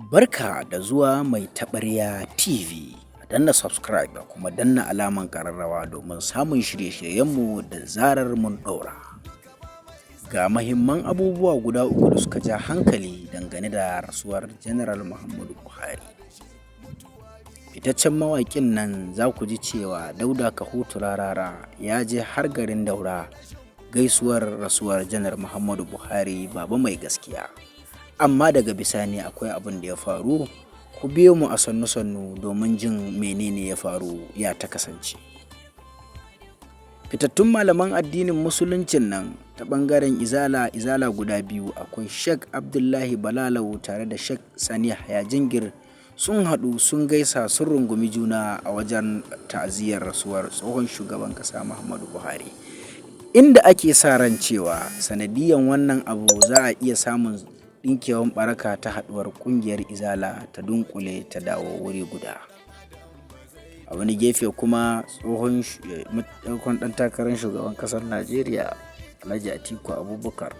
Barka da zuwa mai taɓarya TV. Danna subscribe da kuma danna alaman ƙararrawa domin samun shirye-shiryenmu da zarar mun ɗora. Ga mahimman abubuwa guda uku da suka ja hankali dangane da rasuwar General Muhammadu Buhari. Fitaccen mawaƙin nan za ku ji cewa Dauda Kahutu Rarara ya je har garin Daura gaisuwar rasuwar Janar Muhammadu Buhari, baba mai gaskiya. Amma daga bisani akwai abin da ya faru, ku biyo mu a sannu-sannu domin jin menene ya faru ya ta kasance. Fitattun malaman addinin musuluncin nan ta ɓangaren izala guda biyu, akwai Sheikh Abdullahi Balalau tare da Sheikh Sani Yahaya Jingir, sun haɗu sun gaisa sun rungumi juna a wajen ta'aziyar rasuwar tsohon shugaban ƙasa Muhammadu Buhari, inda ake sa ran cewa sanadiyan wannan abu za a iya samun ɗinkewan baraka ta haɗuwar ƙungiyar izala ta dunkule ta dawo wuri guda. A wani gefe kuma tsohon ɗan takarar shugaban ƙasar Najeriya Alhaji Atiku Abubakar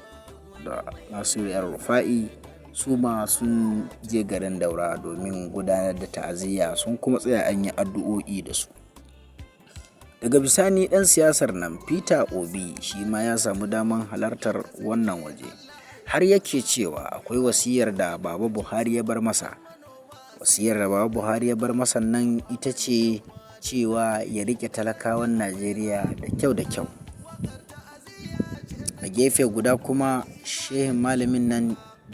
da Nasiru El-Rufai su ma sun je garin Daura domin gudanar da ta'aziyya, sun kuma tsaya an yi addu'o'i da su. Daga bisani ɗan siyasar nan Peter Obi shi ma ya samu daman halartar wannan waje, har yake cewa akwai wasiyar da baba Buhari ya bar masa. Wasiyar da baba Buhari ya bar masa nan ita ce cewa ya rike talakawan Najeriya da kyau. A gefe guda kuma shehin malamin nan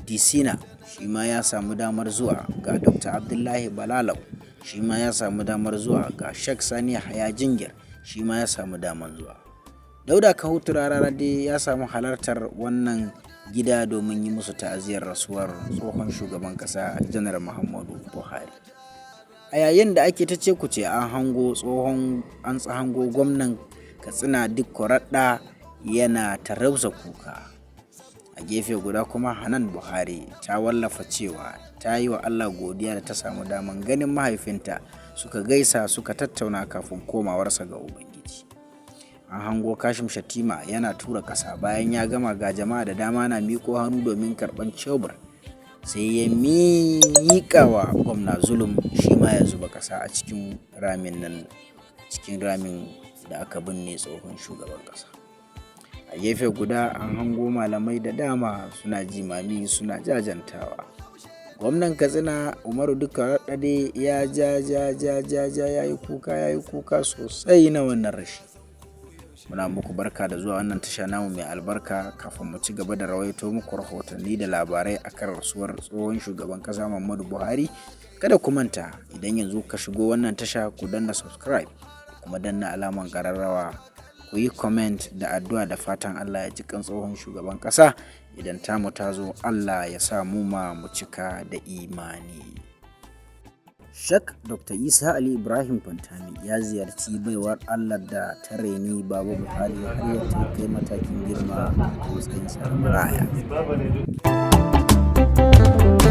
Disina shi ma ya samu damar zuwa, ga Dr. Abdullahi Balalau shi ma ya samu damar zuwa, ga Sheikh Sani Yahaya Jingir shi ma ya samu damar zuwa. Dauda Kahutu Rarara dai ya samu halartar wannan gida domin yi musu ta'aziyar rasuwar tsohon shugaban ƙasa Janar Muhammadu Buhari. A yayin da ake ta ce an hango gwamnan Katsina Dikko Radda yana ta rausa kuka. A gefe guda kuma Hanan Buhari ta wallafa cewa ta yi wa Allah godiya da ta samu daman ganin mahaifinta, suka gaisa suka tattauna kafin komawarsa ga Ubangiji. An hango Kashim Shattima yana tura ƙasa bayan ya gama, ga jama'a da dama na miƙo hannu domin karɓan cebur, sai ya miƙa wa gwamna Zulum shi ma ya zuba ƙasa a cikin ramin da aka binne tsohon shugaban ƙasa. A gefe guda an hango malamai da dama suna jimami suna jajantawa. Gwamnan Katsina Umaru Dikko Radda ya ya yi kuka sosai na wannan rashi. Muna muku barka da zuwa wannan tasha namu mai albarka. Kafin mu ci gaba da rawaito muku rahotanni da labarai akan rasuwar tsohon shugaban ƙasa Muhammadu Buhari, kada ku manta idan yanzu ka shigo wannan tasha ku danna subscribe kuma danna alaman ƙararrawa, ku yi comment da addu'a da fatan Allah ya ji kan tsohon shugaban ƙasa. Idan tamu ta zo Allah ya sa mu ma mu cika da imani. Sheikh Dr. Isa Ali Ibrahim Fantami ya ziyarci baiwar Allah da ta raini baba Buhari har ya kai matakin girma a matsayin sa maraya.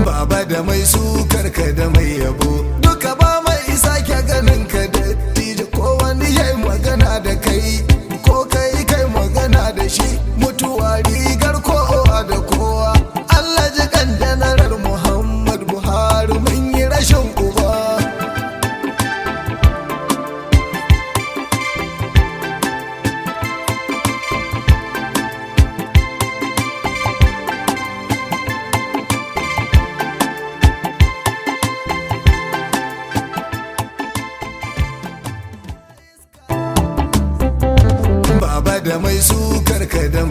Baba da mai sukar ka da mai yabo, duka ba mai sake ganin ka da dije, ko wani yayi magana da kai ko kai magana da shi, mutuwa rigar kowa da kowa. Allah ji kan Janaral Muhammad Buhari, mun yi rashin uba. Da mai sukar ka da